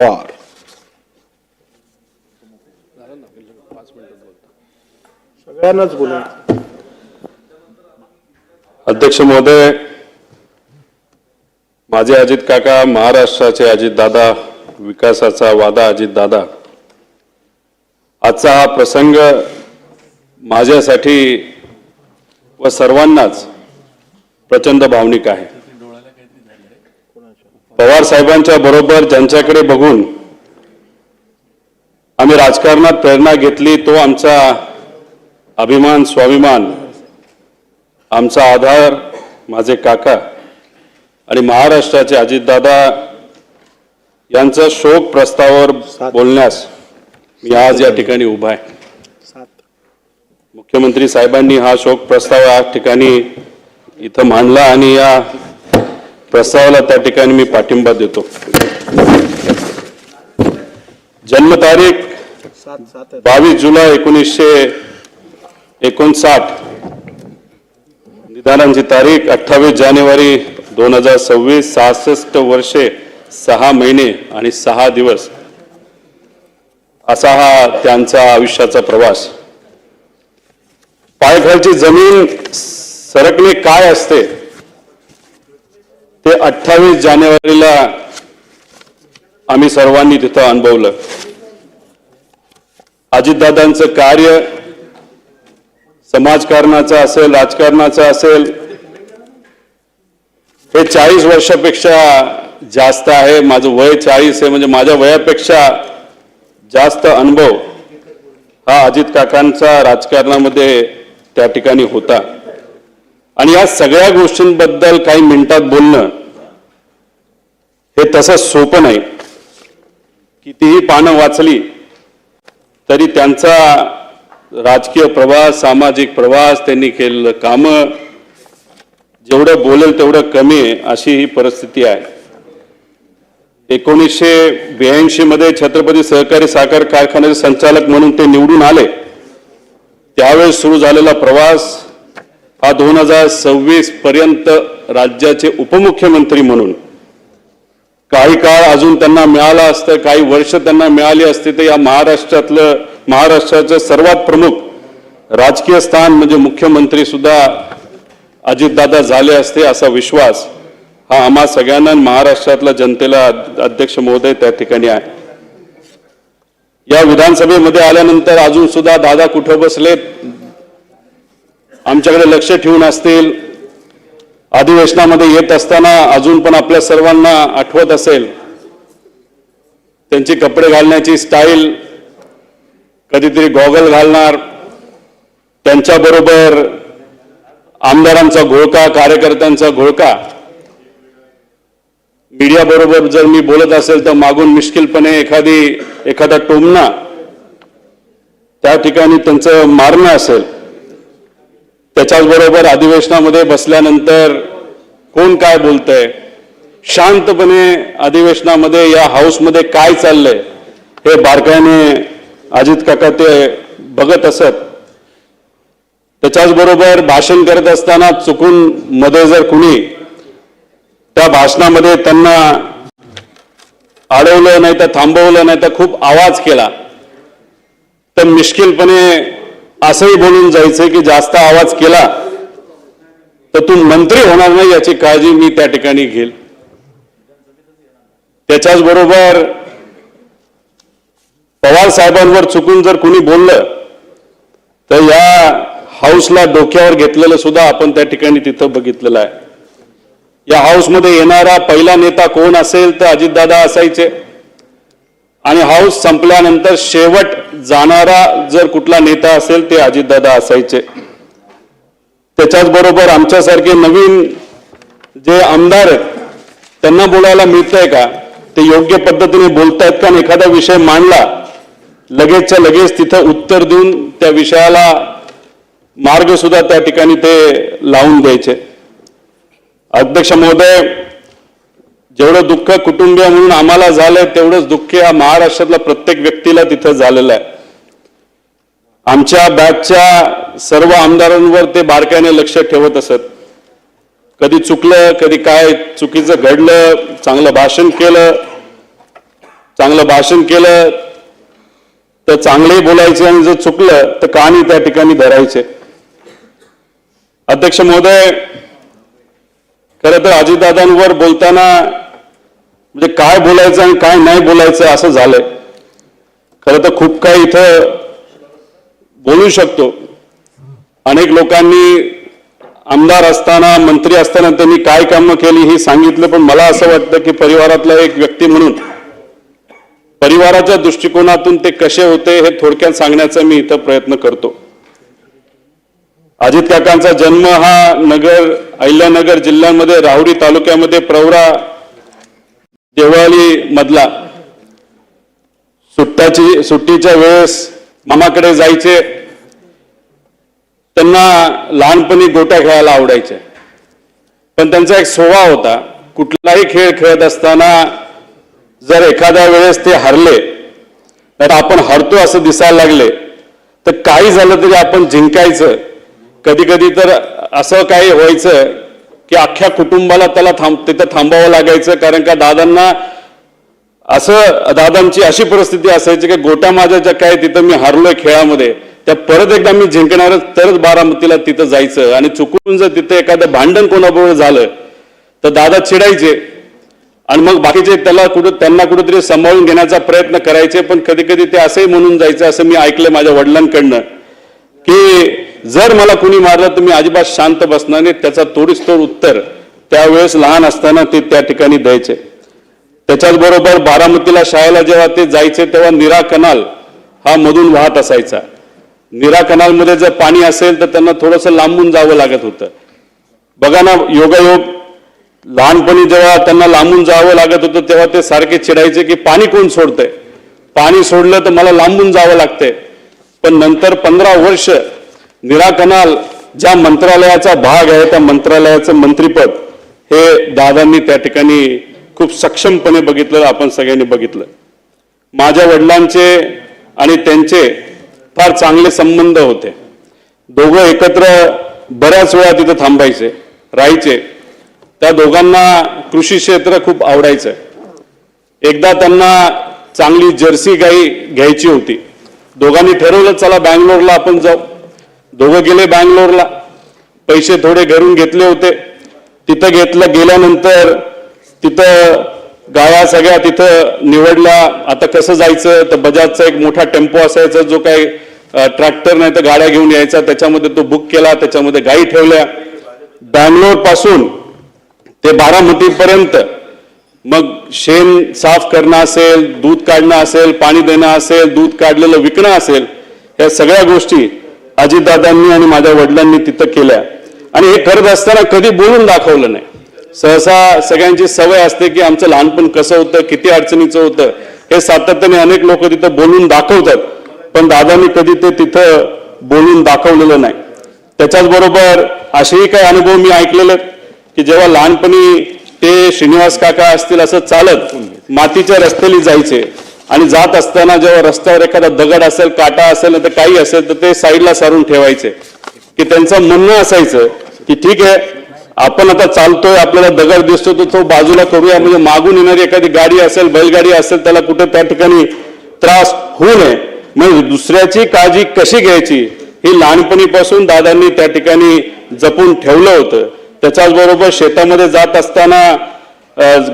पवार. सगळ्यांनाच बोला. अध्यक्ष महोदय, माझे अजित काका, महाराष्ट्राचे अजित दादा, विकासाचा वादा अजित दादा. आजचा हा प्रसंग माझ्यासाठी व सर्वांनाच प्रचंड भावनिक आहे. पवार साहेबांच्या बरोबर ज्यांच्याकडे बघून आम्ही राजकारणात प्रेरणा घेतली, तो आमचा अभिमान, स्वाभिमान, आमचा आधार माझे काका आणि महाराष्ट्राचे अजितदादा यांचा शोक प्रस्तावावर बोलण्यास मी आज या ठिकाणी उभा आहे. मुख्यमंत्री साहेबांनी हा शोक प्रस्ताव या ठिकाणी इथं मांडला आणि या प्रस्तावाला त्या ठिकाणी मी पाठिंबा देतो. जन्मतारीख 22 जुलै 1959, निधनाची तारीख 28 जानेवारी 2026, 66 वर्षे 6 महिने आणि 6 दिवस असा हा त्यांचा आयुष्याचा प्रवास. पायाखालची जमीन सरकणे काय असते ते 28 जानेवारीला आम्ही सर्वांनी तिथं अनुभवलं. अजितदादांचं कार्य समाजकारणाचं असेल, राजकारणाचं असेल, हे 40 वर्षापेक्षा जास्त आहे. माझं वय 40 आहे, म्हणजे माझ्या वयापेक्षा जास्त अनुभव हा अजित काकांचा राजकारणामध्ये त्या ठिकाणी होता. आणि या सगळ्या गोष्टींबद्दल काही मिनिटात बोलणं हे तसं सोपं नाही. कितीही पानं वाचली तरी त्यांचा राजकीय प्रवास, सामाजिक प्रवास, त्यांनी केलेलं कामं, जेवढं बोलेल तेवढं कमी आहे, अशी ही परिस्थिती आहे. 1982 मध्ये छत्रपती सहकारी साखर कारखान्याचे संचालक म्हणून ते निवडून आले. त्यावेळेस सुरू झालेला प्रवास हा 2026 पर्यंत राज्याचे उपमुख्यमंत्री म्हणून काही काळ अजून त्यांना मिळाला असतं, काही वर्ष त्यांना मिळाली असते तर या महाराष्ट्राचं सर्वात प्रमुख राजकीय स्थान म्हणजे मुख्यमंत्री सुद्धा अजितदादा झाले असते, असा विश्वास हा आम्हा सगळ्यांना, महाराष्ट्रातल्या जनतेला अध्यक्ष महोदय त्या ठिकाणी आहे. या विधानसभेमध्ये आल्यानंतर अजून सुद्धा दादा कुठं बसलेत आमच्याकडे लक्ष ठेवून असतील. अधिवेशनामध्ये येत असताना अजून पण आपल्या सर्वांना आठवत असेल त्यांची कपडे घालण्याची स्टाईल, कधीतरी गॉगल घालणार, त्यांच्याबरोबर आमदारांचा घोळका, कार्यकर्त्यांचा घोळका. मीडिया बरोबर जर मी बोलत असेल तर मागून मिश्किलपणे एखादा टोमणा, त्या ठिकाणी त्यांचं मारणं असेल. त्याच्याचबरोबर अधिवेशनामध्ये बसल्यानंतर कोण काय बोलतंय, शांतपणे अधिवेशनामध्ये या हाऊसमध्ये काय चाललंय हे बारकाईने अजित काका ते बघत असत. त्याच्याचबरोबर भाषण करत असताना चुकून मध्ये जर कुणी त्या भाषणामध्ये त्यांना अडवलं नाही तर थांबवलं नाही तर खूप आवाज केला तर मिश्किलपणे असंही बोलून जायचं की जास्त आवाज केला तर तू मंत्री होणार नाही याची काळजी मी त्या ठिकाणी घेईल. त्याच्याचबरोबर पवार साहेबांवर चुकून जर कुणी बोललं तर या हाऊसला डोक्यावर घेतलेलं सुद्धा आपण त्या ठिकाणी तिथं बघितलेलं आहे. या हाऊसमध्ये येणारा पहिला नेता कोण असेल तर अजितदादा असायचे आणि हाऊस संपल्यानंतर शेवट जाणारा जर कुठला नेता असेल ते अजितदादा असायचे. त्याच्याचबरोबर आमच्यासारखे नवीन जे आमदार आहेत त्यांना बोलायला मिळतंय का, ते योग्य पद्धतीने बोलतायत का, एखादा विषय मांडला लगेचच्या लगेच तिथं उत्तर देऊन त्या विषयाला मार्ग सुद्धा त्या ठिकाणी ते लावून द्यायचे. अध्यक्ष महोदय, जेवढं दुःख कुटुंबीय म्हणून आम्हाला झालंय तेवढंच दुःख या महाराष्ट्रातल्या प्रत्येक व्यक्तीला तिथं झालेलं आहे. आमच्या बॅचच्या सर्व आमदारांवर ते बारकाईने लक्ष ठेवत असत. कधी चुकलं, कधी काय चुकीचं घडलं, चांगलं भाषण केलं, चांगलं भाषण केलं तर चांगलंही बोलायचे आणि जर चुकलं तर कहाणी त्या ठिकाणी धरायचे. अध्यक्ष महोदय, खरं तर अजितदादांवर बोलताना म्हणजे काय बोलायचं आणि काय नाही बोलायचं असं झालंय. खरं तर खूप काही इथं बोलू शकतो. अनेक लोकांनी आमदार असताना मंत्री असताना त्यांनी काय कामं केली हे सांगितलं, पण मला असं वाटतं की परिवारातला एक व्यक्ती म्हणून परिवाराच्या दृष्टिकोनातून ते कसे होते हे थोडक्यात सांगण्याचा मी इथं प्रयत्न करतो. अजित काकांचा जन्म हा अहिल्यानगर जिल्ह्यामध्ये राहुरी तालुक्यामध्ये प्रवरा देवळाली मधला. सुट्टीच्या वेळेस मामाकडे जायचे. त्यांना लहानपणी गोट्या खेळायला आवडायचे, पण त्यांचा एक स्वभाव होता, कुठलाही खेळ खेळत असताना जर एखाद्या वेळेस ते हरले तर आपण हरतो असं दिसायला लागले तर काही झालं तरी आपण जिंकायचं. कधी कधी तर असं काही व्हायचं की अख्ख्या कुटुंबाला त्याला तिथं थांबावं लागायचं, कारण का दादांची अशी परिस्थिती असायची की गोट्या माझ्या ज्या काय तिथं मी हरलोय खेळामध्ये त्या परत एकदा मी जिंकणारच तरच बारामतीला तिथं जायचं. आणि चुकून जर तिथं एखादं भांडण कोणाबरोबर झालं तर दादा चिडायचे आणि मग बाकीचे त्यांना कुठेतरी सांभाळून घेण्याचा प्रयत्न करायचे. पण कधी कधी ते असंही म्हणून जायचं, असं मी ऐकलं माझ्या वडिलांकडनं, की जर मला कुणी मारलं तर मी अजिबात शांत बसणार नाही. त्याचा तोडीसतोड उत्तर त्यावेळेस लहान असताना ते त्या ठिकाणी द्यायचे. त्याच्याच बरोबर बारामतीला शाळेला जेव्हा ते जायचे तेव्हा नीरा कनाल हा मधून वाहत असायचा. नीरा कनालमध्ये जर पाणी असेल तर त्यांना थोडंसं लांबून जावं लागत होतं. बघा ना, योगायोग लहानपणी जेव्हा त्यांना लांबून जावं लागत होतं तेव्हा ते सारखे चिडायचे की पाणी कोण सोडतंय, पाणी सोडलं तर मला लांबून जावं लागतंय. पण नंतर 15 वर्ष नीरा कनाल ज्या मंत्रालयाचा भाग आहे त्या मंत्रालयाचं मंत्रीपद हे दादांनी त्या ठिकाणी खूप सक्षमपणे बघितलं, आपण सगळ्यांनी बघितलं. माझ्या वडिलांचे आणि त्यांचे फार चांगले संबंध होते. दोघं एकत्र बऱ्याच वेळा तिथं थांबायचे, राहायचे. त्या दोघांना कृषी क्षेत्र खूप आवडायचं. एकदा त्यांना चांगली जर्सी गाई घ्यायची होती. दोघांनी ठरवलं चला बँगलोरला आपण जाऊ. दोघं गेले बँगलोरला. पैसे थोडे घरून घेतले होते. तिथं गेल्यानंतर तिथं गाया सगळ्या तिथं निवडल्या. आता कसं जायचं तर बजाजचा एक मोठा टेम्पो असायचा, जो काही ट्रॅक्टर नाही तर गाड्या घेऊन यायचा, त्याच्यामध्ये तो बुक केला, त्याच्यामध्ये गायी ठेवल्या. बँगलोर पासून ते बारामतीपर्यंत मग शेण साफ करणं असेल, दूध काढणं असेल, पाणी देणं असेल, दूध काढलेलं विकणं असेल, या सगळ्या गोष्टी अजितदादांनी आणि माझ्या वडिलांनी तिथं केल्या. आणि हे करत असताना कधी बोलून दाखवलं नाही. सहसा सगळ्यांची सवय असते की आमचं लहानपण कसं होतं, किती अडचणीचं होतं, हे सातत्याने अनेक लोक तिथं बोलून दाखवतात, पण दादांनी कधी ते तिथं बोलून दाखवलेलं नाही. त्याच्याच बरोबर असेही काही अनुभव मी ऐकलेले की जेव्हा लहानपणी ते श्रीनिवास काका असतील असं चालत मातीच्या रस्त्याने जायचे आणि जात असताना जेव्हा रस्त्यावर एखादा दगड असेल, काटा असेल तर काही असेल तर ते साईडला सारून ठेवायचे. की त्यांचं म्हणणं असायचं की ठीक आहे, आपण आता चालतोय, आपल्याला दगड दिसतो तर तो बाजूला करूया, म्हणजे मागून येणारी एखादी गाडी असेल, बैलगाडी असेल, त्याला कुठे त्या ठिकाणी त्रास होऊ नये. म्हणजे दुसऱ्याची काळजी कशी घ्यायची ही लहानपणीपासून दादांनी त्या ठिकाणी जपून ठेवलं होतं. त्याच्याच बरोबर शेतामध्ये जात असताना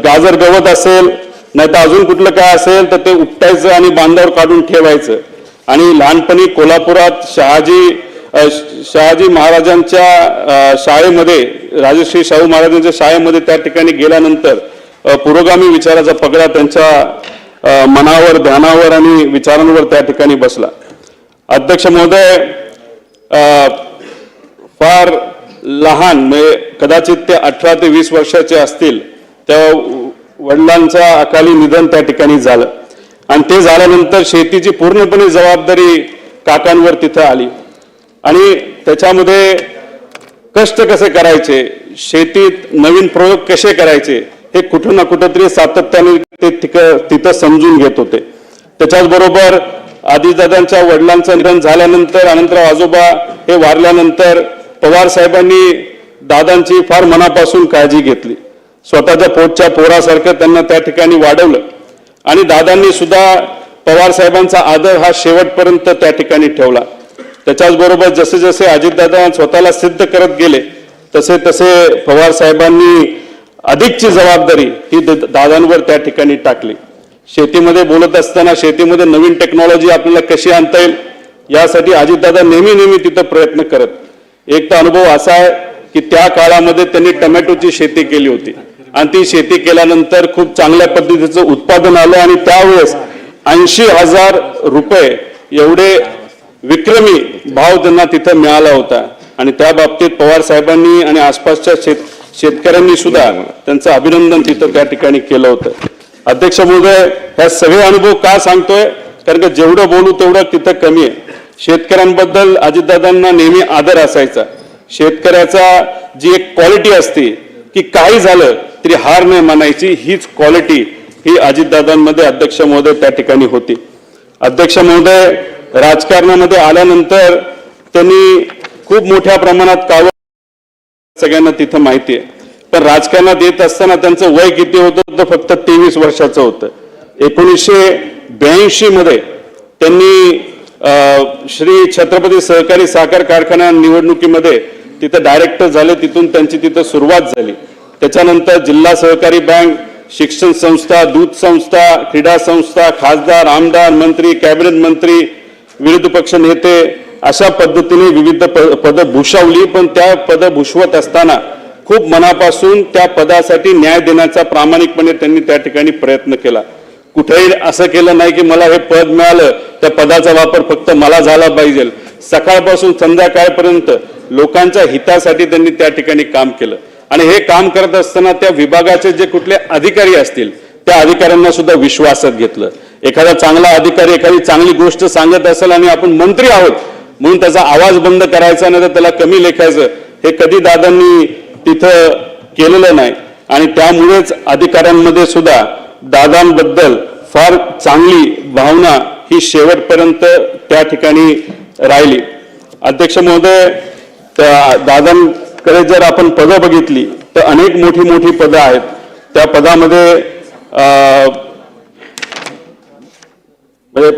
गाजर गवत असेल नाही तर अजून कुठलं काय असेल तर ते उपटायचं आणि बांधावर काढून ठेवायचं. आणि लहानपणी कोल्हापुरात शहाजी महाराजांच्या शाळेमध्ये, राजश्री शाहू महाराजांच्या शाळेमध्ये त्या ठिकाणी गेल्यानंतर पुरोगामी विचाराचा पगडा त्यांच्या मनावर, ध्यानावर आणि विचारांवर त्या ठिकाणी बसला. अध्यक्ष महोदय, फार लहान म्हणजे कदाचित ते 18 ते 20 वर्षाचे असतील तेव्हा वडिलांचा अकाली निधन त्या ठिकाणी झालं. आणि ते झाल्यानंतर शेतीची पूर्णपणे जबाबदारी काकांवर तिथं आली. आणि त्याच्यामध्ये कष्ट कसे करायचे, शेतीत नवीन प्रयोग कसे करायचे हे कुठं ना कुठंतरी सातत्याने ते तिथं समजून घेत होते. त्याच्याच बरोबर आदिदादांच्या वडिलांचं निधन झाल्यानंतर अनंतराव आजोबा हे वारल्यानंतर पवार साहेबांनी दादांची फार मनापासून काळजी घेतली. स्वतःच्या पोटच्या पोरासारखं त्यांना त्या ठिकाणी वाढवलं. आणि दादांनी सुद्धा पवार साहेबांचा आदर हा शेवटपर्यंत त्या ठिकाणी ठेवला. त्याच्याच बरोबर जसे जसे अजितदादा स्वतःला सिद्ध करत गेले तसे तसे पवार साहेबांनी अधिकची जबाबदारी ही दादांवर त्या ठिकाणी टाकली. शेतीमध्ये बोलत असताना शेतीमध्ये नवीन टेक्नॉलॉजी आपल्याला कशी आणता येईल यासाठी अजितदादा नेहमी तिथं प्रयत्न करत. एक तर अनुभव असा आहे की त्या काळामध्ये त्यांनी टोमॅटोची शेती केली होती आणि ती शेती केल्यानंतर खूप चांगल्या पद्धतीचं उत्पादन आलं आणि त्यावेळेस 80,000 रुपये एवढे विक्रमी भाव त्यांना तिथं मिळाला होता. आणि त्या बाबतीत पवार साहेबांनी आणि आसपासच्या शेतकऱ्यांनी सुद्धा त्यांचं अभिनंदन तिथं त्या ठिकाणी केलं होतं. अध्यक्ष महोदय, हे सगळे अनुभव का सांगतोय कारण की जेवढं बोलू तेवढं तिथं कमी आहे. शेतकऱ्यांबद्दल अजितदादांना नेहमी आदर असायचा. शेतकऱ्याचा जी एक क्वालिटी असते की काही झालं तरी हार नाही मानायची, हीच क्वालिटी ही अजितदादांमध्ये अध्यक्ष महोदय त्या ठिकाणी होती. अध्यक्ष महोदय, राजकारणामध्ये आल्यानंतर त्यांनी खूप मोठ्या प्रमाणात कावड सगळ्यांना तिथं माहिती आहे. पण राजकारणात येत असताना त्यांचं वय किती होतं तर फक्त 23 वर्षाचं होतं. 1982 मध्ये त्यांनी श्री छत्रपती सहकारी साखर कारखाना निवडणुकीमध्ये तिथं डायरेक्टर झाले. तिथून त्यांची तिथं सुरुवात झाली. त्याच्यानंतर जिल्हा सहकारी बँक, शिक्षण संस्था, दूध संस्था, क्रीडा संस्था, खासदार, आमदार, मंत्री, कॅबिनेट मंत्री, विरोधी पक्ष नेते अशा पद्धतीने विविध पद भूषवली. पण त्या पद भूषवत असताना खूप मनापासून त्या पदासाठी न्याय देण्याचा प्रामाणिकपणे त्यांनी त्या ठिकाणी प्रयत्न केला. कुठेही असं केलं नाही की मला हे पद मिळालं त्या पदाचा वापर फक्त मला झाला पाहिजे. सकाळपासून संध्याकाळपर्यंत लोकांच्या हितासाठी त्यांनी त्या ठिकाणी काम केलं. आणि हे काम करत असताना त्या विभागाचे जे कुठले अधिकारी असतील त्या अधिकाऱ्यांना सुद्धा विश्वासात घेतलं. एखादा चांगला अधिकारी एखादी चांगली गोष्ट सांगत असेल आणि आपण मंत्री आहोत म्हणून त्याचा आवाज बंद करायचा नाही तर त्याला कमी लेखायचं, हे कधी दादांनी तिथं केलेलं नाही. आणि त्यामुळेच अधिकाऱ्यांमध्ये सुद्धा दादांबद्दल फार चांगली भावना ही शेवटपर्यंत त्या ठिकाणी राहिली. अध्यक्ष महोदय, दादांकडे जर आपण पदं बघितली तर अनेक मोठी पदं आहेत. त्या पदामध्ये म्हणजे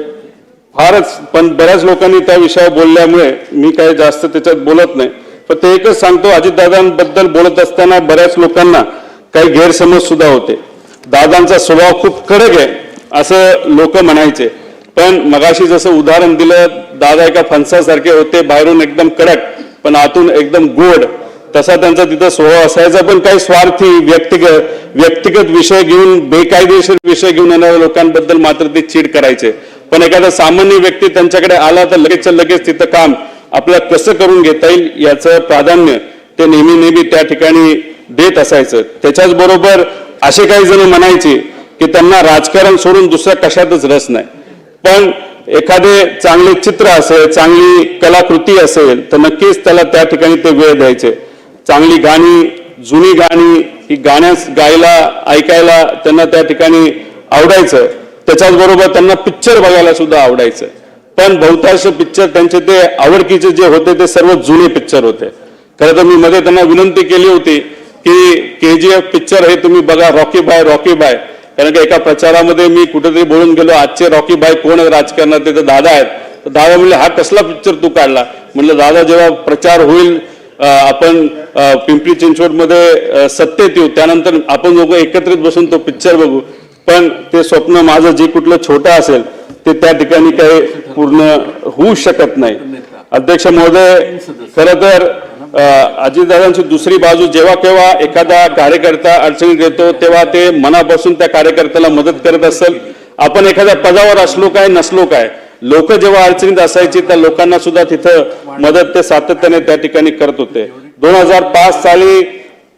फारच, पण बऱ्याच लोकांनी त्या विषयावर बोलल्यामुळे मी काही जास्त त्याच्यात बोलत नाही. पण ते एकच सांगतो, अजितदादांबद्दल बोलत असताना बऱ्याच लोकांना काही गैरसमज सुद्धा होते. दादांचा स्वभाव खूप कडक आहे असं लोक म्हणायचे. पण मगाशी जसं उदाहरण दिलं, दादा एका फणसासारखे होते, बाहेरून एकदम कडक पण आतून एकदम गोड, तसा त्यांचा तिथं स्वभाव असायचा. पण काही स्वार्थी व्यक्तिगत विषय घेऊन, बेकायदेशीर विषय घेऊन येणाऱ्या लोकांबद्दल मात्र ते चीड करायचे. पण एखादा सामान्य व्यक्ती त्यांच्याकडे आला तर लगेच तिथं काम आपल्याला कसं करून घेता येईल याचं प्राधान्य ते नेहमी त्या ठिकाणी देत असायचं. त्याच्याच बरोबर असे काही जण म्हणायचे की त्यांना राजकारण सोडून दुसऱ्या कशातच रस नाही. पण एखादे चांगले चित्र असेल, चांगली कलाकृती असेल तर नक्कीच त्याला त्या ठिकाणी ते वेळ द्यायचे. चांगली गाणी, जुनी गाणी ही गायला ऐकायला त्यांना त्या ठिकाणी आवडायचं. त्याच्याच बरोबर त्यांना पिक्चर बघायला सुद्धा आवडायचं. पण बहुतांश पिक्चर त्यांचे ते आवडकीचे जे होते ते सर्व जुने पिक्चर होते. खरं तर मी मध्ये त्यांना विनंती केली होती की KGF पिक्चर हे तुम्ही बघा, रॉकी बाय. कारण की एका प्रचारामध्ये मी कुठेतरी बोलून गेलो, आजचे रॉकी बाय कोण आहे राजकारणात, ते तर दादा आहेत. तर दादा म्हणले, हा कसला पिक्चर तू काढला? म्हणलं, दादा जेव्हा प्रचार होईल, आपण पिंपरी चिंचवडमध्ये सत्तेत येऊ, त्यानंतर आपण लोक एकत्रित बसून तो पिक्चर बघू. पण ते स्वप्न माझं जे कुठलं छोटं असेल ते त्या ठिकाणी काही पूर्ण होऊ शकत नाही. अध्यक्ष महोदय, खरं तर अजितदादांची दुसरी बाजू, जेव्हा केव्हा एखादा कार्यकर्ता अडचणीत येतो तेव्हा ते मनापासून त्या कार्यकर्त्याला मदत करत असेल. आपण एखाद्या पदावर असलो काय नसलो काय, लोक जेव्हा अडचणीत असायची त्या लोकांना सुद्धा तिथं मदत ते सातत्याने त्या ठिकाणी करत होते. 2005 साली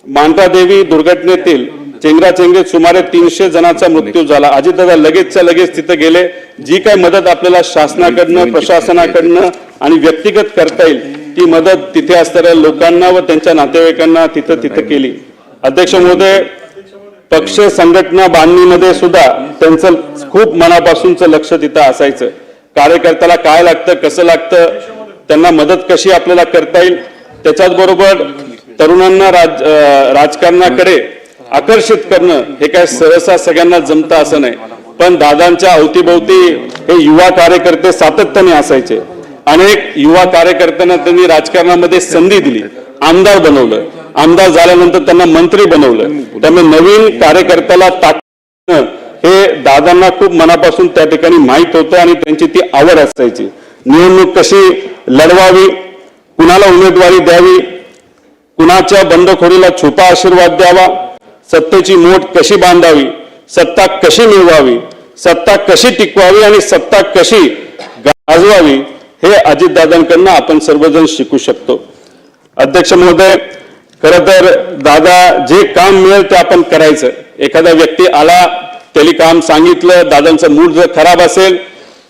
मांढरादेवी दुर्घटनेतील चेंगराचेंगरीत सुमारे 300 जणांचा मृत्यू झाला. अजितदादा लगेचच्या लगेच तिथं गेले. जी काय मदत आपल्याला शासनाकडनं, प्रशासनाकडनं आणि व्यक्तिगत करता येईल ती मदत तिथे असणाऱ्या लोकांना व त्यांच्या नातेवाईकांना तिथं केली. अध्यक्ष महोदय, पक्ष संघटना बांधणीमध्ये सुद्धा त्यांचं खूप मनापासूनचं लक्ष तिथं असायचं. कार्यकर्त्याला काय लागतं, कसं लागतं, त्यांना मदत कशी आपल्याला करता येईल. त्याच्याच बरोबर तरुणांना राजकारणाकडे आकर्षित करणं हे काय सहसा सगळ्यांना जमतं असं नाही. पण दादांच्या अवतीभोवती हे युवा कार्यकर्ते सातत्याने असायचे. अनेक युवा कार्यकर्त्यांना त्यांनी राजकारणामध्ये संधी दिली, आमदार बनवलं, आमदार झाल्यानंतर त्यांना मंत्री बनवलं. त्यामुळे नवीन कार्यकर्त्याला ताकद हे दादांना खूप मनापासून त्या ठिकाणी माहीत होतं आणि त्यांची ती आवड असायची. निवडणूक कशी लढवावी, कुणाला उमेदवारी द्यावी, कुणाच्या बंडखोरीला छुपा आशीर्वाद द्यावा, सत्तेची मोठ कशी बांधावी, सत्ता कशी मिळवावी, सत्ता कशी टिकवावी आणि सत्ता कशी गाजवावी, हे अजितदादांकडनं आपण सर्वजण शिकू शकतो. अध्यक्ष महोदय, खरं तर दादा जे काम मिळेल ते आपण करायचं. एखादा व्यक्ती आला, त्याला काम सांगितलं, दादांचा मूड जर खराब असेल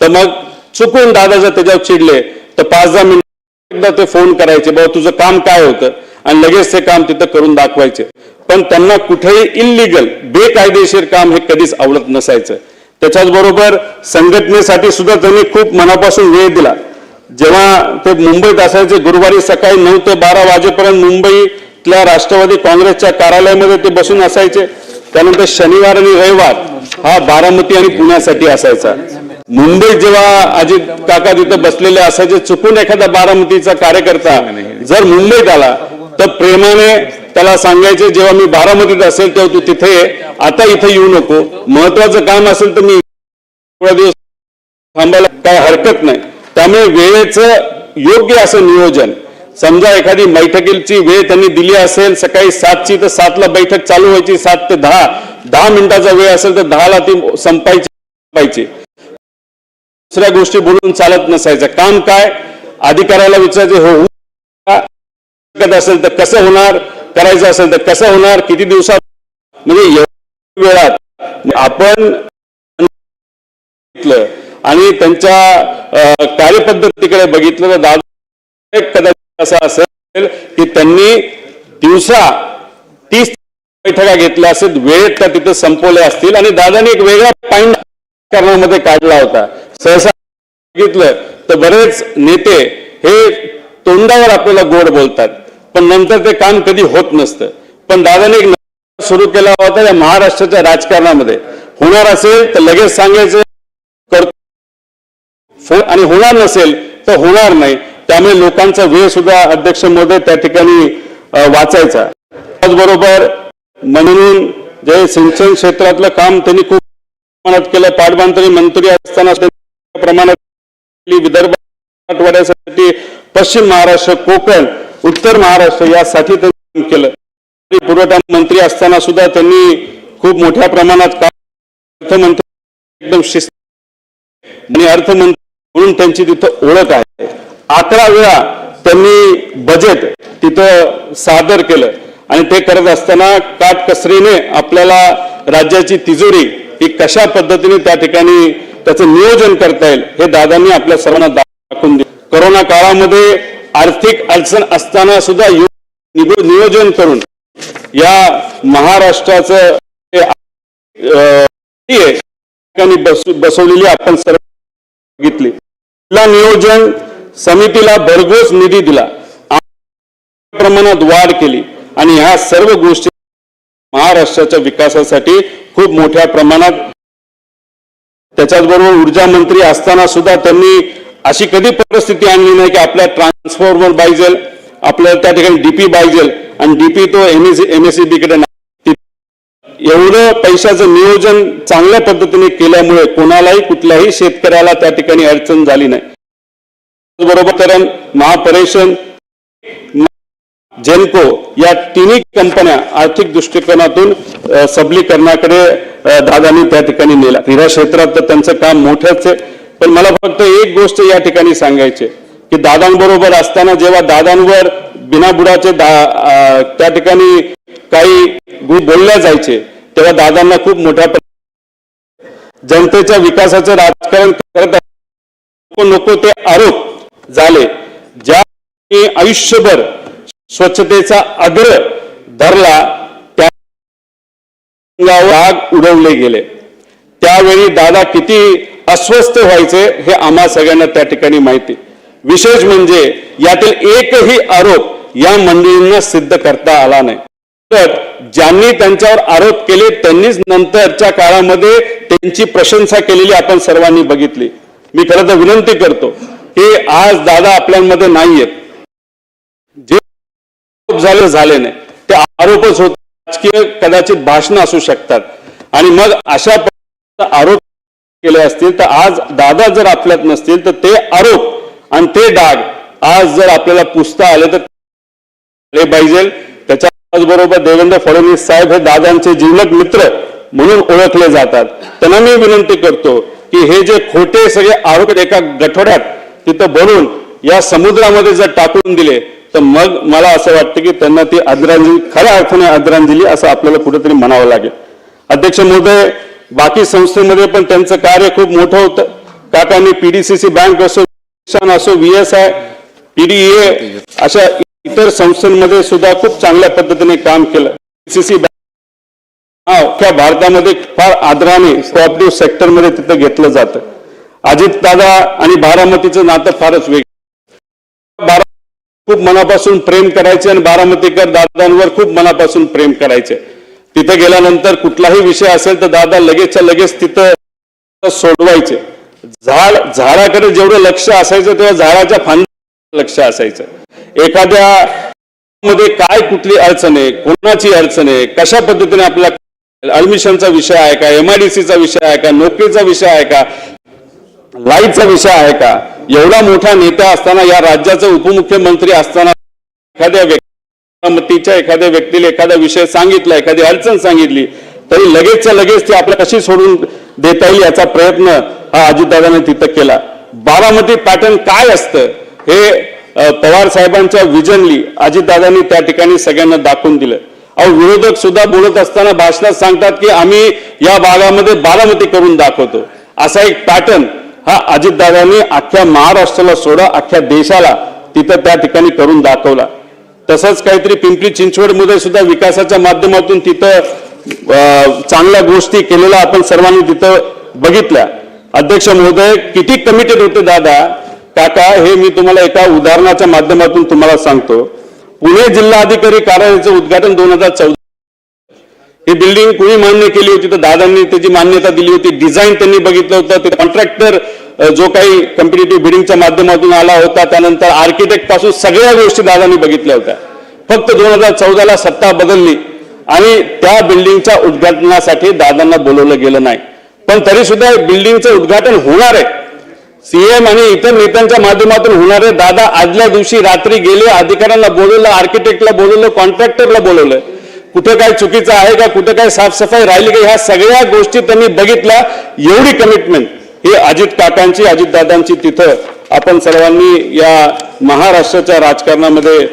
तर मग चुकून दादा जर त्याच्यावर चिडले तर 5-10 मिनिट एकदा ते फोन करायचे, बाबा तुझं काम काय होतं, आणि लगेच ते काम तिथं करून दाखवायचे. पण त्यांना कुठेही इल्लीगल बेकायदेशीर काम हे कधीच आवडत नसायचं. त्याच्याच बरोबर संघटनेसाठी सुद्धा त्यांनी खूप मनापासून वेळ दिला. जेव्हा ते मुंबईत असायचे, गुरुवारी सकाळी 9 ते 12 वाजेपर्यंत मुंबईतल्या राष्ट्रवादी काँग्रेसच्या कार्यालयामध्ये ते बसून असायचे. त्यानंतर शनिवार आणि रविवार हा बारामती आणि पुण्यासाठी असायचा. मुंबईत जेव्हा अजित काका तिथं बसलेले असायचे, चुकून एखादा बारामतीचा कार्यकर्ता जर मुंबईत आला तर प्रेमाने त्याला सांगायचे, जेव्हा मी बारामतीत असेल तेव्हा तू तिथे ये, आता इथे येऊ नको, महत्वाचं काम असेल तर मी थोडा दिवस थांबायला काय हरकत नाही. त्यामुळे वेळेचं योग्य असं नियोजन, समजा एखादी बैठकीची वेळ त्यांनी दिली असेल सकाळी 7ची तर 7ला बैठक चालू व्हायची, 7 ते 10 मिनिटाचा वेळ असेल तर 10ला ती संपायची. दुसऱ्या गोष्टी बोलून चालत नसायचं. काम काय अधिकाऱ्याला विचारायचे, हो शकत असेल तर कसं होणार, करायचं असेल तर कसं होणार, किती दिवसात, म्हणजे एवढ्या वेळात आपण आणि त्यांच्या कार्यपद्धतीकडे बघितलं तर दादा कदाचित असं असेल की त्यांनी दिवसा 30 बैठका घेतल्या असेल, वेळेत त्या तिथे संपवल्या असतील. आणि दादाने एक वेगळा पॉइंट करण्यामध्ये काढला होता. सहसा बघितलं तर बरेच नेते हे तोंडावर आपल्याला गोड बोलतात पण नंतर ते काम कधी होत नसतं. पण दादाने एक सुरू केला होता या महाराष्ट्राच्या राजकारणामध्ये, होणार असेल तर लगेच सांगायचं आणि होणार नसेल तर होणार नाही. त्यामुळे लोकांचा वेळ सुद्धा अध्यक्ष महोदय त्या ठिकाणी वाचायचा. त्याचबरोबर म्हणून जे सिंचन क्षेत्रातलं काम त्यांनी खूप प्रमाणात केलं. पाटबंधारे मंत्री असताना प्रमाणात विदर्भ, मराठवाड्यासाठी, पश्चिम महाराष्ट्र, कोकण, उत्तर महाराष्ट्र यासाठी त्यांनी काम केलं. पुरवठा मंत्री असताना सुद्धा त्यांनी खूप मोठ्या प्रमाणात काम. अर्थमंत्री एकदम शिस्त आणि अर्थमंत्री म्हणून त्यांची तिथं ओळख आहे. 11 वेळा त्यांनी बजेट तिथं सादर केलं आणि ते करत असताना काटकसरीने आपल्याला राज्याची तिजोरी ही कशा पद्धतीने त्या ठिकाणी त्याचं नियोजन करता येईल हे दादांनी आपल्या सर्वांना दाखवून दिलं. कोरोना काळामध्ये आर्थिक अडचण असताना सुद्धा नियोजन करून या महाराष्ट्राचं बसवलेली आपण सर्व बघितली. नियोजन समितीला भरघोस निधी दिला, प्रमाणात वाढ केली आणि ह्या सर्व गोष्टी महाराष्ट्राच्या विकासासाठी खूप मोठ्या प्रमाणात. त्याच्याचबरोबर ऊर्जा मंत्री असताना सुद्धा त्यांनी अशी कधी परिस्थिती आणली नाही की आपल्या ट्रान्सफॉर्मर पाहिजे, आपल्याला त्या ठिकाणी डीपी पाहिजे आणि डीपी तो MSEB कडे नाही. एवढं पैशाचं नियोजन चांगल्या पद्धतीने केल्यामुळे कोणालाही कुठल्याही शेतकऱ्याला त्या ठिकाणी अडचण झाली नाही. बरोबर महापरेशन, जेनको या तिन्ही कंपन्या आर्थिक दृष्टिकोनातून सबलीकरणाकडे दादांनी त्या ठिकाणी नेला. क्रीडा क्षेत्रात तर त्यांचं काम मोठंच आहे. पण मला फक्त एक गोष्ट या ठिकाणी सांगायची की दादांबरोबर असताना जेव्हा दादांवर बिनाबुडाचे त्या ठिकाणी काही बोलल्या जायचे तेव्हा दादांना खूप मोठ्या जनतेच्या विकासाचं राजकारण करत नको ते आरोप झाले. ज्या आयुष्यभर स्वच्छतेचा आग्रह धरला त्या राग उडवले गेले. त्यावेळी दादा किती अस्वस्थ व्हायचे हे आम्हा सगळ्यांना त्या ठिकाणी माहिती. विशेष म्हणजे यातील एकही आरोप या मंडळींना सिद्ध करता आला नाही. तर ज्यांनी त्यांच्यावर आरोप केले त्यांनीच नंतरच्या काळामध्ये त्यांची प्रशंसा केलेली आपण सर्वांनी बघितली. मी खरं तर विनंती करतो की आज दादा आपल्यामध्ये नाहीयेत. जे आरोप झाले नाही ते आरोपच होते, राजकीय कदाचित भाषण असू शकतात आणि मग अशा आरोप केले असतील तर आज दादा जर आपल्यात नसतील तर ते आरोप आणि ते डाग आज जर आपल्याला पुसता आले तर पाहिजे. त्याच्याबरोबर देवेंद्र फडणवीस साहेब हे दादांचे जिवलग मित्र म्हणून ओळखले जातात. त्यांना मी विनंती करतो की हे जे खोटे सगळे आरोप एका गठोड्यात तिथं बनवून या समुद्रामध्ये जर टाकून दिले तर मग मला असं वाटतं की त्यांना ती आदरांजली, खऱ्या अर्थाने आदरांजली असं आपल्याला कुठेतरी म्हणावं लागेल. अध्यक्ष महोदय, बाकी संस्थेमध्ये पण त्यांचं कार्य खूप मोठं होतं. काकांनी पीडीसीसी बँक असो, असो, VSI, PDEA अशा इतर संस्थांमध्ये सुद्धा खूप चांगल्या पद्धतीने काम केलं. पीडीसीसी बँक अख्ख्या भारतामध्ये फार आदराने कोऑपरेटिव्ह सेक्टरमध्ये तिथं घेतलं जातं. अजितदादा आणि बारामतीचं नातं फारच वेगळं. खूप मनापासून प्रेम करायचे आणि बारामतीकर दादांवर खूप मनापासून प्रेम करायचे. तिथे गेल्यानंतर कुठलाही विषय असेल तर दादा लगेचच्या लगेच तिथं सोडवायचे. झाडाकडे जेवढं लक्ष असायचं तेव्हा झाडाच्या फांदीवर लक्ष असायचं. एखाद्या मध्ये काय कुठली अडचण आहे, कोणाची अडचण आहे, कशा पद्धतीने आपला ऍडमिशनचा विषय आहे का, MIDCचा विषय आहे का, नोकरीचा विषय आहे का, लाईटचा विषय आहे का, एवढा मोठा नेता असताना, या राज्याचा उपमुख्यमंत्री असताना एखाद्या व्यक्तीला एखादा विषय सांगितला, एखादी अडचण सांगितली तरी लगेचच्या लगेच ती आपल्याला कशी सोडून देता येईल याचा प्रयत्न हा अजितदादाने तिथं केला. बारामती पॅटर्न काय असतं हे पवार साहेबांच्या विजनली अजितदादांनी त्या ठिकाणी सगळ्यांना दाखवून दिलं. विरोधक सुद्धा बोलत असताना भाषणात सांगतात की आम्ही या भागामध्ये बारामती करून दाखवतो. असा एक पॅटर्न हा अजितदादांनी अख्ख्या महाराष्ट्राला सोडा अख्ख्या देशाला तिथं त्या ठिकाणी करून दाखवला. तसंच काहीतरी पिंपरी चिंचवडमध्ये सुद्धा विकासाच्या माध्यमातून तिथं चांगल्या गोष्टी केलेल्या आपण सर्वांनी तिथं बघितल्या. अध्यक्ष महोदय, किती कमिटेड होते दादा काका हे मी तुम्हाला एका उदाहरणाच्या माध्यमातून तुम्हाला सांगतो. पुणे जिल्हाधिकारी कार्यालयाचं उद्घाटन 2014 ही बिल्डिंग कुणी मान्य केली होती तर दादांनी त्याची मान्यता दिली होती. डिझाईन त्यांनी बघितलं होतं. ते कॉन्ट्रॅक्टर जो काही कॉम्पिटिटिव्ह बिडिंगच्या माध्यमातून आला होता, त्यानंतर आर्किटेक्ट पासून सगळ्या गोष्टी दादांनी बघितल्या होत्या. फक्त 2014ला सत्ता बदलली आणि त्या बिल्डिंगच्या उद्घाटनासाठी दादांना बोलवलं गेलं नाही. पण तरी सुद्धा बिल्डिंगचं उद्घाटन होणार आहे, CM आणि इतर नेत्यांच्या माध्यमातून होणार आहे. दादा आदल्या दिवशी रात्री गेले, अधिकाऱ्यांना बोलवलं, आर्किटेक्टला बोलवलं, कॉन्ट्रॅक्टरला बोलवलं. कुठे काय चुकीचं आहे का, कुठे काय साफसफाई राहिली का, ह्या सगळ्या गोष्टी त्यांनी बघितल्या. एवढी कमिटमेंट ही अजित काकांची, अजितदादांची तिथं आपण सर्वांनी या महाराष्ट्राच्या राजकारणामध्ये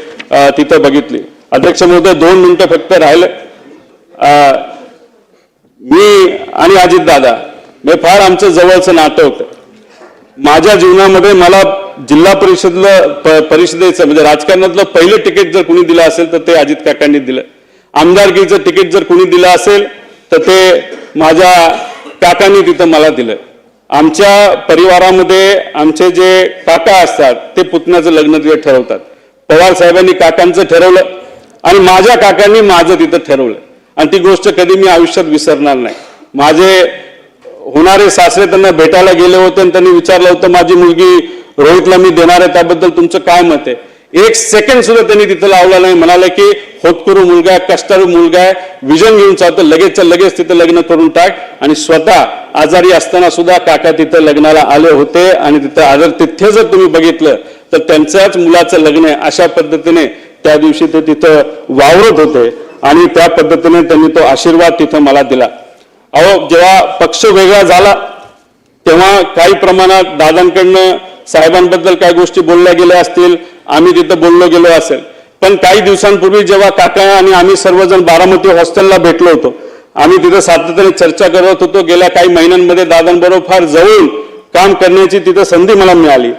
तिथं बघितली. अध्यक्ष महोदय, 2 मिनिटं फक्त राहिलं. मी आणि अजितदादा म्हणजे फार आमचं जवळचं नातं होतं. माझ्या जीवनामध्ये मला जिल्हा परिषदेचं म्हणजे राजकारणातलं पहिलं तिकीट जर कुणी दिलं असेल तर ते अजित काकांनी दिलं. आमदारकीचं तिकीट जर कुणी दिलं असेल तर ते माझ्या काकांनी तिथं मला दिलं. आमच्या परिवारामध्ये आमचे जे काका असतात ते पुतण्याचं लग्न तिथे ठरवतात. पवार साहेबांनी काकांचं ठरवलं आणि माझ्या काकांनी माझं तिथं ठरवलं आणि ती गोष्ट कधी मी आयुष्यात विसरणार नाही. माझे होणारे सासरे त्यांना भेटायला गेले होते आणि त्यांनी विचारलं होतं माझी मुलगी रोहितला मी देणार आहे, त्याबद्दल तुमचं काय मत आहे. 1 सेकंड सुद्धा त्यांनी तिथं लावला नाही. म्हणाले की होतकरू मुलगा आहे, कष्टाळू मुलगा आहे, विजन घेऊन चालतो, लगेचच्या लगेच तिथं लग्न करून टाक. आणि स्वतः आजारी असताना सुद्धा काका तिथं लग्नाला आले होते आणि तिथं आजार तिथे जर तुम्ही बघितलं तर त्यांच्याच मुलाचं लग्न आहे अशा पद्धतीने त्या दिवशी ते तिथं वावरत होते आणि त्या पद्धतीने त्यांनी तो आशीर्वाद तिथं मला दिला. जेव्हा पक्ष वेगळा झाला तेव्हा काही प्रमाणात दादांकडनं साहेबांबद्दल काही गोष्टी बोलल्या गेल्या असतील, आम्ही तिथं बोललो गेलो असेल. पण काही दिवसांपूर्वी जेव्हा काका आणि आम्ही सर्वजण बारामती हॉस्टेलला भेटलो होतो, आम्ही तिथं सातत्याने चर्चा करत होतो. गेल्या काही महिन्यांमध्ये दादांबरोबर फार जवळून काम करण्याची तिथं संधी मला मिळाली.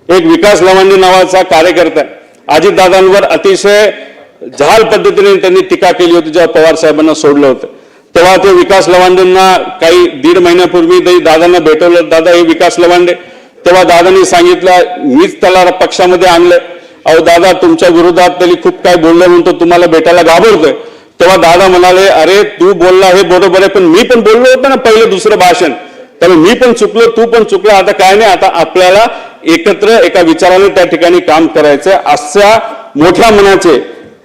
एक विकास लवांडे नावाचा कार्यकर्ता अजितदादांवर अतिशय जहाल पद्धतीने त्यांनी टीका केली होती. जेव्हा पवार साहेबांना सोडलं होतं तेव्हा ते विकास लवांडेंना काही 1.5 महिन्यापूर्वी दादांना भेटवलं. दादा हे विकास लवांडे. तेव्हा दादांनी सांगितलं, मीच त्याला पक्षामध्ये आणलं. दादा तुमच्या विरोधात त्यांनी खूप काय बोललं म्हणतो, तुम्हाला भेटायला घाबरतोय. तेव्हा दादा म्हणाले, अरे तू बोलला हे बरोबर आहे, पण मी पण बोललो होतो ना पहिलं दुसरं भाषण, त्यामुळे मी पण चुकलो, तू पण चुकला, आता काय नाही, आता आपल्याला एकत्र एका विचाराने त्या ठिकाणी काम करायचं, अशा मोठ्या मनाचे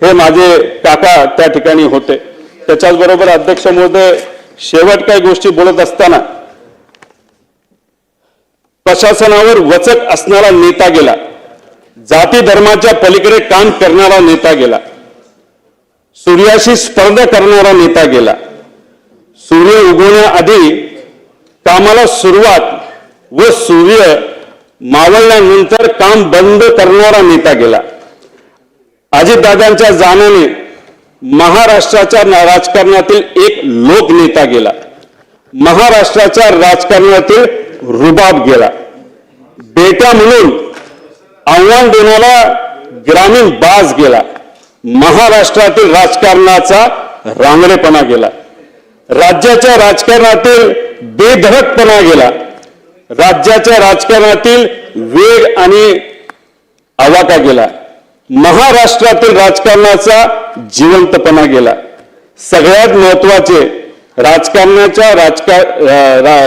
हे माझे काका त्या ठिकाणी होते. त्याच्याच बरोबर अध्यक्ष महोदय, शेवट काही गोष्टी बोलत असताना प्रशासनावर वचक असणारा नेता गेला, जाती धर्माच्या पलीकडे काम करणारा नेता गेला, सूर्याशी स्पर्धा करणारा नेता गेला, सूर्य उगवण्याआधी कामाला सुरुवात व सूर्य मावळल्यानंतर काम बंद करणारा नेता गेला. अजितदादांच्या जाण्याने महाराष्ट्राच्या राजकारणातील एक लोकनेता गेला, महाराष्ट्राच्या राजकारणातील रुबाब गेला, बेटा म्हणून आव्हान देणारा ग्रामीण बाज गेला, महाराष्ट्रातील राजकारणाचा रांगडेपणा गेला, राज्याच्या राजकारणातील बेधडकपणा गेला, राज्याच्या राजकारणातील वेग आणि आवाका गेला, महाराष्ट्रातील राजकारणाचा जिवंतपणा गेला. सगळ्यात महत्वाचे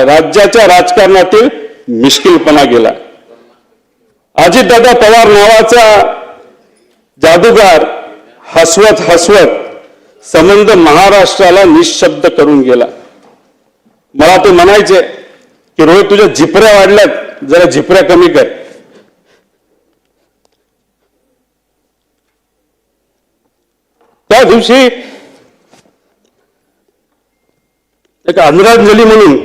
राज्याच्या राजकारणातील मिश्किलपणा गेला. अजितदादा पवार नावाचा जादूगार हसवत हसवत संबंध महाराष्ट्राला निशब्द करून गेला. मला ते म्हणायचे की रोहित तुझ्या झिपऱ्या वाढल्यात, जरा झिपऱ्या कमी कर. त्या दिवशी एक आदरांजली म्हणून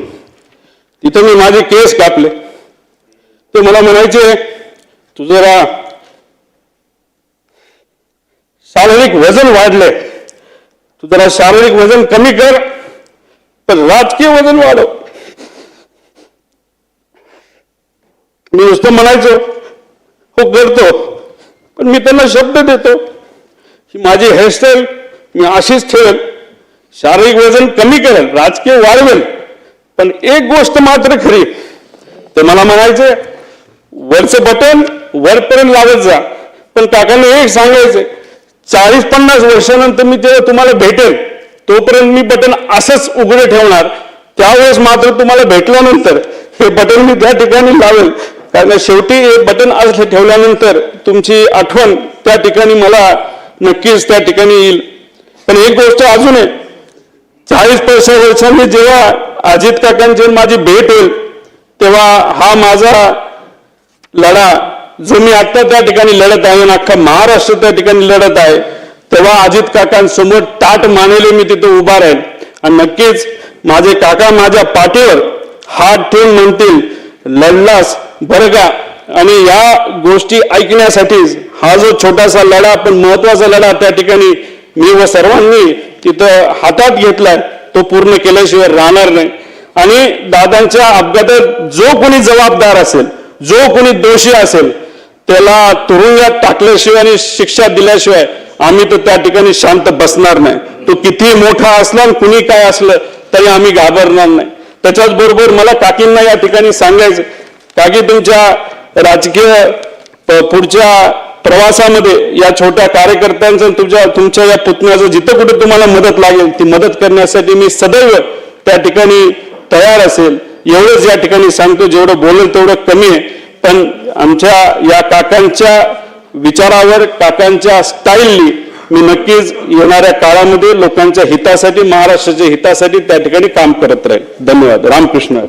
तिथं मी माझे केस कापले. ते मला म्हणायचे तू जरा शारीरिक वजन वाढलंय, तू जरा शारीरिक वजन कमी कर पण राजकीय वजन वाढव. मी नुसतं म्हणायचो हो करतो, पण मी त्यांना शब्द देतो की माझी हेअरस्टाईल मी अशीच ठेवेल, शारीरिक वजन कमी करेल, राजकीय वाढवेल, पण एक गोष्ट मात्र खरी, ते मला म्हणायचे वरचं बटन वरपर्यंत लावत जा, पण काकांना एक सांगायचे 40-50 वर्षानंतर मी तेव्हा तुम्हाला भेटेल तोपर्यंत मी बटन असंच उघडे ठेवणार, त्यावेळेस मात्र तुम्हाला भेटल्यानंतर हे बटन मी त्या ठिकाणी लावेल, कारण शेवटी हे बटन आज ठेवल्यानंतर तुमची आठवण त्या ठिकाणी मला नक्कीच त्या ठिकाणी येईल. पण एक गोष्ट अजून आहे, 40-50 वर्षांनी जेव्हा अजित काकांची माझी भेट होईल तेव्हा हा माझा लढा जो मी आता त्या ठिकाणी लढत आहे, अख्खा महाराष्ट्र त्या ठिकाणी लढत आहे, तेव्हा अजित काकांसमोर ताट मानेले मी तिथे उभा राहील आणि नक्कीच माझे काका माझ्या पाठीवर हात ठेवून म्हणतील लढलास बरं का. आणि या गोष्टी ऐकण्यासाठीच हा जो छोटासा लढा पण महत्वाचा लढा त्या ठिकाणी मी व सर्वांनी तिथं हातात घेतलाय तो पूर्ण केल्याशिवाय राहणार नाही. आणि दादांच्या अपघातात जो कोणी जबाबदार असेल, जो कोणी दोषी असेल त्याला तुरुंगात टाकल्याशिवाय आणि शिक्षा दिल्याशिवाय आम्ही तर त्या ठिकाणी शांत बसणार नाही. तो किती मोठा असला आणि कुणी काय असलं तरी आम्ही घाबरणार नाही. त्याच्याच बरोबर मला काकींना या ठिकाणी सांगायचं, काकी तुमच्या राजकीय पुढच्या प्रवासामध्ये या छोट्या कार्यकर्त्यांचं तुमच्या या पुतण्याचं जिथं कुठे तुम्हाला मदत लागेल ती मदत करण्यासाठी मी सदैव त्या ठिकाणी तयार असेल. एवढंच या ठिकाणी सांगतो, जेवढं बोलेल तेवढं कमी आहे, पण आमच्या या काकांच्या विचारावर काकांच्या स्टाईलनी मी नक्कीच येणाऱ्या काळामध्ये लोकांच्या हितासाठी, महाराष्ट्राच्या हितासाठी त्या ठिकाणी काम करत राहील. धन्यवाद. रामकृष्ण.